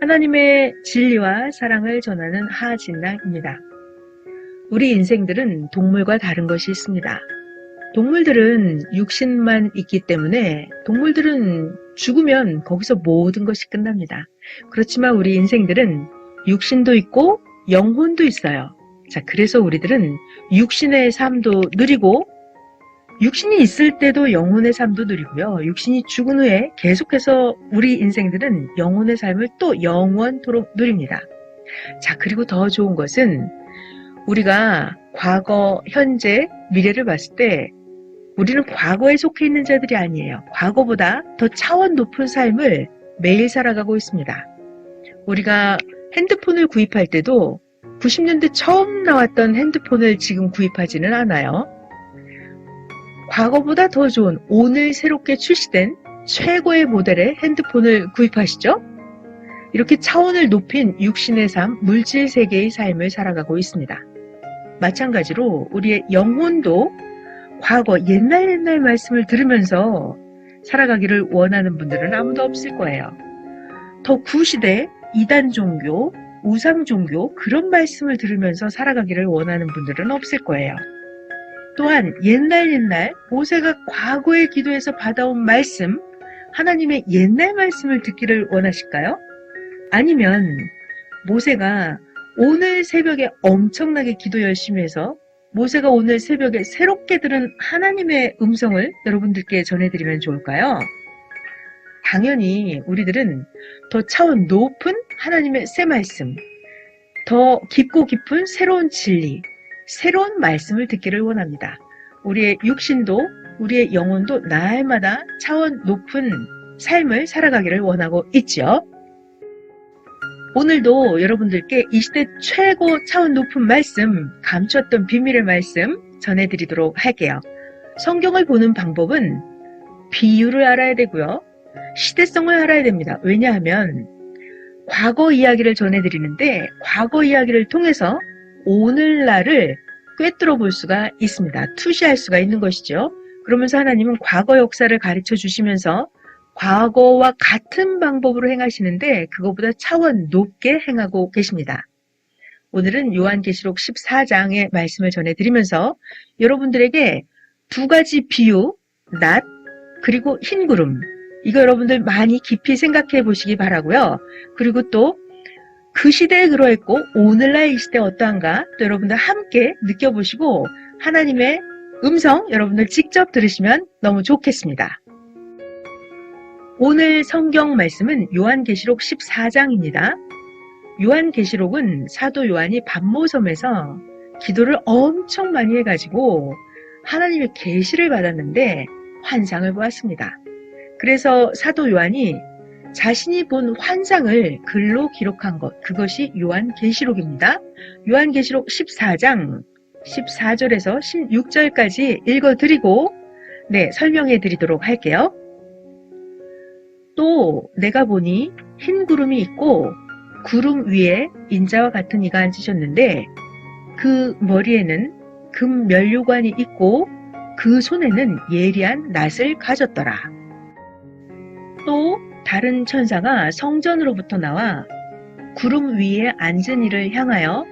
하나님의 진리와 사랑을 전하는 하진랑입니다. 우리 인생들은 동물과 다른 것이 있습니다. 동물들은 육신만 있기 때문에 동물들은 죽으면 거기서 모든 것이 끝납니다. 그렇지만 우리 인생들은 육신도 있고 영혼도 있어요. 자, 그래서 우리들은 육신의 삶도 누리고 육신이 있을 때도 영혼의 삶도 누리고요. 육신이 죽은 후에 계속해서 우리 인생들은 영혼의 삶을 또 영원토록 누립니다. 자, 그리고 더 좋은 것은 우리가 과거, 현재, 미래를 봤을 때 우리는 과거에 속해 있는 자들이 아니에요. 과거보다 더 차원 높은 삶을 매일 살아가고 있습니다. 우리가 핸드폰을 구입할 때도 90년대 처음 나왔던 핸드폰을 지금 구입하지는 않아요. 과거보다 더 좋은 오늘 새롭게 출시된 최고의 모델의 핸드폰을 구입하시죠? 이렇게 차원을 높인 육신의 삶, 물질 세계의 삶을 살아가고 있습니다. 마찬가지로 우리의 영혼도 과거 옛날 말씀을 들으면서 살아가기를 원하는 분들은 아무도 없을 거예요. 더 구시대 이단 종교, 우상 종교 그런 말씀을 들으면서 살아가기를 원하는 분들은 없을 거예요. 또한 옛날 모세가 과거에 기도해서 받아온 말씀, 하나님의 옛날 말씀을 듣기를 원하실까요? 아니면 모세가 오늘 새벽에 엄청나게 기도 열심히 해서 모세가 오늘 새벽에 새롭게 들은 하나님의 음성을 여러분들께 전해드리면 좋을까요? 당연히 우리들은 더 차원 높은 하나님의 새 말씀, 더 깊고 깊은 새로운 진리, 새로운 말씀을 듣기를 원합니다. 우리의 육신도 우리의 영혼도 날마다 차원 높은 삶을 살아가기를 원하고 있죠. 오늘도 여러분들께 이 시대 최고 차원 높은 말씀, 감추었던 비밀의 말씀 전해드리도록 할게요. 성경을 보는 방법은 비유를 알아야 되고요. 시대성을 알아야 됩니다. 왜냐하면 과거 이야기를 전해드리는데 과거 이야기를 통해서 오늘날을 꿰뚫어 볼 수가 있습니다. 투시할 수가 있는 것이죠. 그러면서 하나님은 과거 역사를 가르쳐 주시면서 과거와 같은 방법으로 행하시는데 그거보다 차원 높게 행하고 계십니다. 오늘은 요한계시록 14장의 말씀을 전해드리면서 여러분들에게 두 가지 비유, 낫, 그리고 흰 구름, 이거 여러분들 많이 깊이 생각해 보시기 바라고요. 그리고 또 그 시대에 그러했고 오늘날 이 시대 어떠한가 또 여러분들 함께 느껴보시고 하나님의 음성 여러분들 직접 들으시면 너무 좋겠습니다. 오늘 성경 말씀은 요한계시록 14장입니다. 요한계시록은 사도 요한이 반모섬에서 기도를 엄청 많이 해가지고 하나님의 계시를 받았는데 환상을 보았습니다. 그래서 사도 요한이 자신이 본 환상을 글로 기록한 것, 그것이 요한계시록입니다. 요한계시록 14장 14절에서 16절까지 읽어드리고 설명해 드리도록 할게요. 또 내가 보니 흰 구름이 있고 구름 위에 인자와 같은 이가 앉으셨는데 그 머리에는 금 면류관이 있고 그 손에는 예리한 낫을 가졌더라. 또 다른 천사가 성전으로부터 나와 구름 위에 앉은 이를 향하여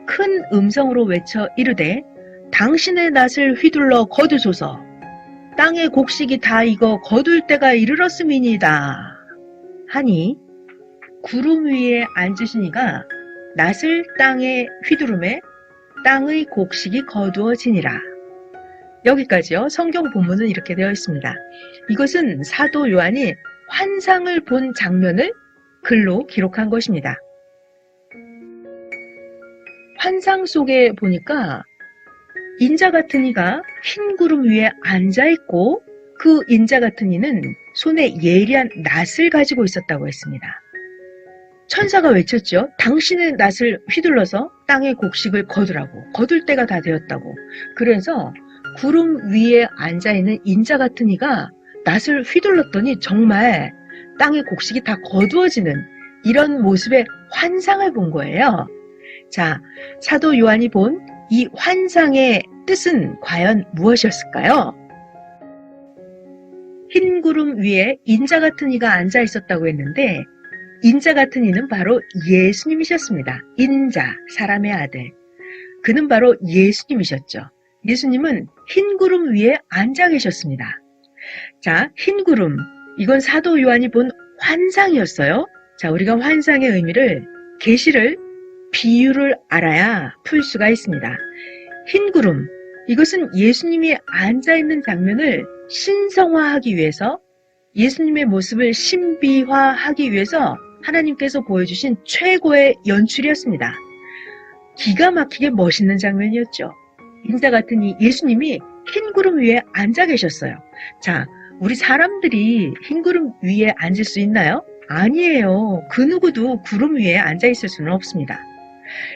큰 음성으로 외쳐 이르되 당신의 낫을 휘둘러 거두소서. 땅의 곡식이 다 익어 거둘 때가 이르렀음이니이다. 하니 구름 위에 앉으신 이가 낫을 땅에 휘두르매 땅의 곡식이 거두어지니라. 여기까지요. 성경 본문은 이렇게 되어 있습니다. 이것은 사도 요한이 환상을 본 장면을 글로 기록한 것입니다. 환상 속에 보니까 인자 같은 이가 흰 구름 위에 앉아있고 그 인자 같은 이는 손에 예리한 낫을 가지고 있었다고 했습니다. 천사가 외쳤죠. 당신의 낫을 휘둘러서 땅의 곡식을 거두라고. 거둘 때가 다 되었다고. 그래서 구름 위에 앉아있는 인자 같은 이가 낫을 휘둘렀더니 정말 땅의 곡식이 다 거두어지는 이런 모습의 환상을 본 거예요. 자, 사도 요한이 본 이 환상의 뜻은 과연 무엇이었을까요? 흰 구름 위에 인자 같은 이가 앉아 있었다고 했는데 인자 같은 이는 바로 예수님이셨습니다. 인자, 사람의 아들. 그는 바로 예수님이셨죠. 예수님은 흰 구름 위에 앉아 계셨습니다. 자, 흰 구름. 이건 사도 요한이 본 환상이었어요. 자, 우리가 환상의 의미를, 계시를, 비유를 알아야 풀 수가 있습니다. 흰 구름. 이것은 예수님이 앉아있는 장면을 신성화하기 위해서, 예수님의 모습을 신비화하기 위해서 하나님께서 보여주신 최고의 연출이었습니다. 기가 막히게 멋있는 장면이었죠. 인자 같은 이 예수님이 흰 구름 위에 앉아 계셨어요. 자, 우리 사람들이 흰 구름 위에 앉을 수 있나요? 아니에요. 그 누구도 구름 위에 앉아 있을 수는 없습니다.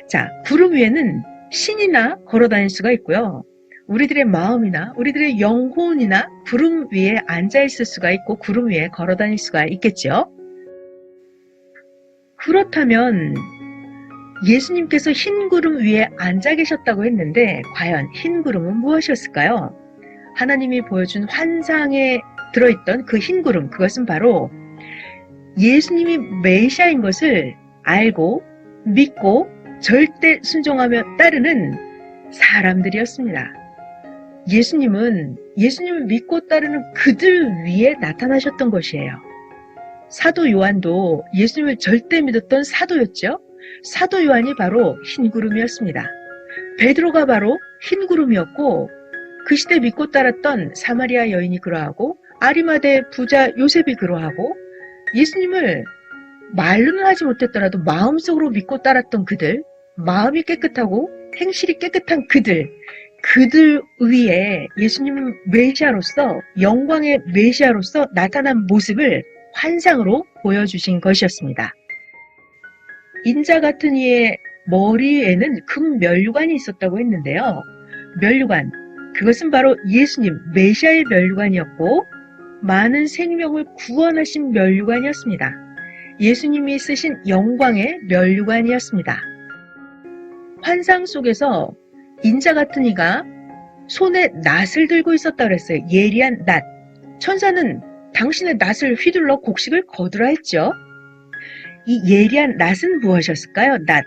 자, 구름 위에는 신이나 걸어 다닐 수가 있고요. 우리들의 마음이나 우리들의 영혼이나 구름 위에 앉아 있을 수가 있고 구름 위에 걸어 다닐 수가 있겠죠. 그렇다면 예수님께서 흰 구름 위에 앉아 계셨다고 했는데 과연 흰 구름은 무엇이었을까요? 하나님이 보여준 환상에 들어있던 그 흰 구름, 그것은 바로 예수님이 메시아인 것을 알고 믿고 절대 순종하며 따르는 사람들이었습니다. 예수님을 믿고 따르는 그들 위에 나타나셨던 것이에요. 사도 요한도 예수님을 절대 믿었던 사도였죠. 사도 요한이 바로 흰 구름이었습니다. 베드로가 바로 흰 구름이었고 그 시대 믿고 따랐던 사마리아 여인이 그러하고 아리마대 부자 요셉이 그러하고 예수님을 말로는 하지 못했더라도 마음속으로 믿고 따랐던 그들, 마음이 깨끗하고 행실이 깨끗한 그들 위에 예수님은 메시아로서, 영광의 메시아로서 나타난 모습을 환상으로 보여주신 것이었습니다. 인자 같은 이의 머리에는 금 면류관이 있었다고 했는데요. 면류관, 그것은 바로 예수님, 메시아의 면류관이었고 많은 생명을 구원하신 면류관이었습니다. 예수님이 쓰신 영광의 면류관이었습니다. 환상 속에서 인자 같은 이가 손에 낫을 들고 있었다 그랬어요. 예리한 낫. 천사는 당신의 낫을 휘둘러 곡식을 거두라 했죠. 이 예리한 낫은 무엇이었을까요? 낫.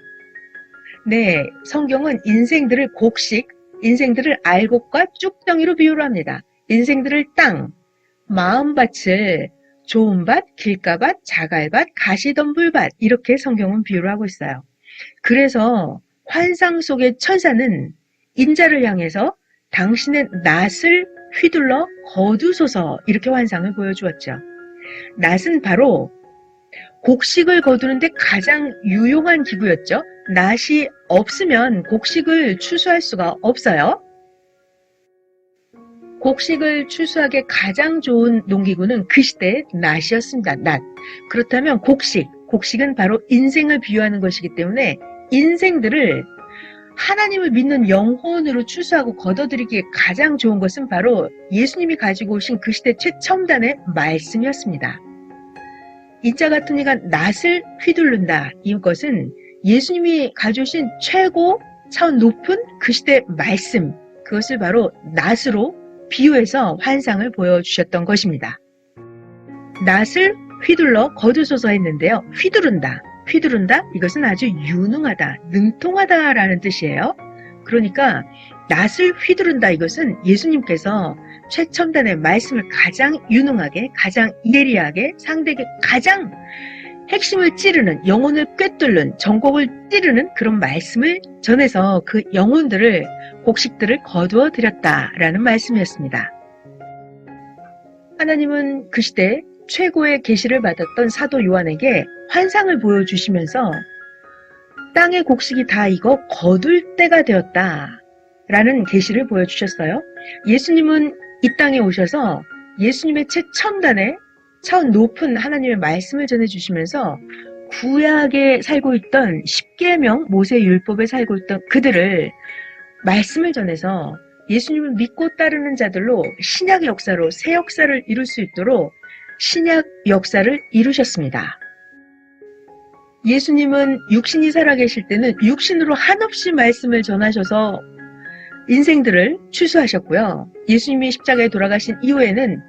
네, 성경은 인생들을 곡식, 인생들을 알곡과 쭉덩이로 비유를 합니다. 인생들을 땅, 마음밭을 좋은 밭, 길가밭, 자갈밭, 가시덤불밭 이렇게 성경은 비유를 하고 있어요. 그래서 환상 속의 천사는 인자를 향해서 당신의 낫을 휘둘러 거두소서 이렇게 환상을 보여주었죠. 낫은 바로 곡식을 거두는데 가장 유용한 기구였죠. 낫이 없으면 곡식을 추수할 수가 없어요. 곡식을 추수하기에 가장 좋은 농기구는 그 시대의 낫이었습니다. 낫. 그렇다면 곡식은 바로 인생을 비유하는 것이기 때문에 인생들을 하나님을 믿는 영혼으로 추수하고 거둬들이기에 가장 좋은 것은 바로 예수님이 가지고 오신 그 시대 최첨단의 말씀이었습니다. 인자 같은 이가 낫을 휘두른다. 이것은 예수님이 가져오신 최고 차원 높은 그 시대 말씀, 그것을 바로 낫으로 비유해서 환상을 보여주셨던 것입니다. 낫을 휘둘러 거두소서 했는데요. 휘두른다. 이것은 아주 유능하다, 능통하다라는 뜻이에요. 그러니까 낫을 휘두른다 이것은 예수님께서 최첨단의 말씀을 가장 유능하게, 가장 예리하게 상대에게 가장 핵심을 찌르는, 영혼을 꿰뚫는, 전곡을 찌르는 그런 말씀을 전해서 그 영혼들을, 곡식들을 거두어 드렸다라는 말씀이었습니다. 하나님은 그 시대에 최고의 계시를 받았던 사도 요한에게 환상을 보여주시면서 땅의 곡식이 다 익어 거둘 때가 되었다라는 계시를 보여주셨어요. 예수님은 이 땅에 오셔서 예수님의 최첨단의 차원 높은 하나님의 말씀을 전해주시면서 구약에 살고 있던 십계명 모세 율법에 살고 있던 그들을 말씀을 전해서 예수님을 믿고 따르는 자들로 신약의 역사로 새 역사를 이룰 수 있도록 신약 역사를 이루셨습니다. 예수님은 육신이 살아계실 때는 육신으로 한없이 말씀을 전하셔서 인생들을 추수하셨고요. 예수님이 십자가에 돌아가신 이후에는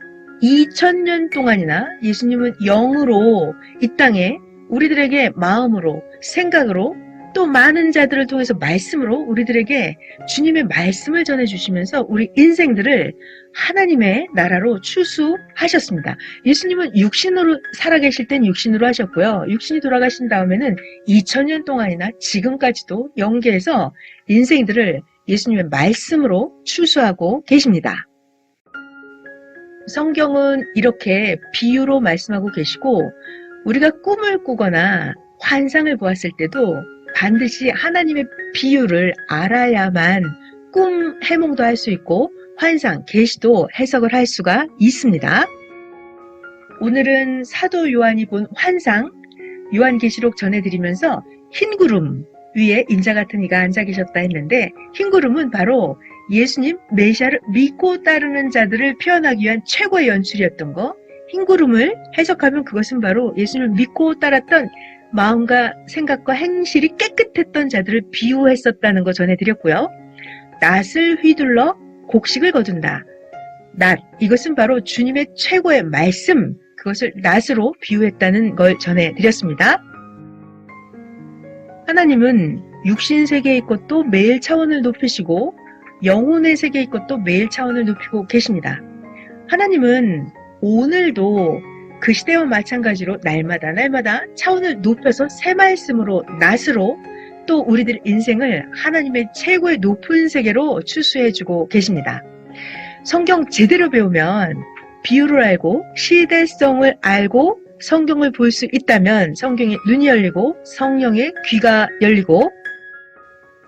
2000년 동안이나 예수님은 영으로 이 땅에 우리들에게 마음으로, 생각으로, 또 많은 자들을 통해서 말씀으로 우리들에게 주님의 말씀을 전해주시면서 우리 인생들을 하나님의 나라로 추수하셨습니다. 예수님은 육신으로 살아계실 땐 육신으로 하셨고요. 육신이 돌아가신 다음에는 2000년 동안이나 지금까지도 영계에서 인생들을 예수님의 말씀으로 추수하고 계십니다. 성경은 이렇게 비유로 말씀하고 계시고 우리가 꿈을 꾸거나 환상을 보았을 때도 반드시 하나님의 비유를 알아야만 꿈 해몽도 할 수 있고 환상, 계시도 해석을 할 수가 있습니다. 오늘은 사도 요한이 본 환상, 요한계시록 전해드리면서 흰 구름 위에 인자 같은 이가 앉아 계셨다 했는데 흰 구름은 바로 예수님 메시아를 믿고 따르는 자들을 표현하기 위한 최고의 연출이었던 거. 흰 구름을 해석하면 그것은 바로 예수님을 믿고 따랐던 마음과 생각과 행실이 깨끗했던 자들을 비유했었다는 거 전해드렸고요. 낫을 휘둘러 곡식을 거둔다. 낫, 이것은 바로 주님의 최고의 말씀, 그것을 낫으로 비유했다는 걸 전해드렸습니다. 하나님은 육신 세계의 것도 매일 차원을 높이시고 영혼의 세계의 것도 매일 차원을 높이고 계십니다. 하나님은 오늘도 그 시대와 마찬가지로 날마다 차원을 높여서 새 말씀으로 낫으로 또 우리들 인생을 하나님의 최고의 높은 세계로 추수해주고 계십니다. 성경 제대로 배우면 비유를 알고 시대성을 알고 성경을 볼 수 있다면 성경의 눈이 열리고 성령의 귀가 열리고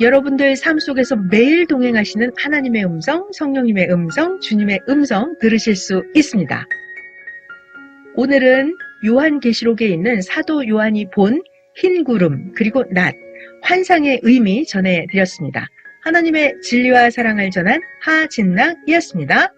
여러분들 삶 속에서 매일 동행하시는 하나님의 음성, 성령님의 음성, 주님의 음성 들으실 수 있습니다. 오늘은 요한계시록에 있는 사도 요한이 본 흰 구름 그리고 낫, 환상의 의미 전해드렸습니다. 하나님의 진리와 사랑을 전한 하진락이었습니다.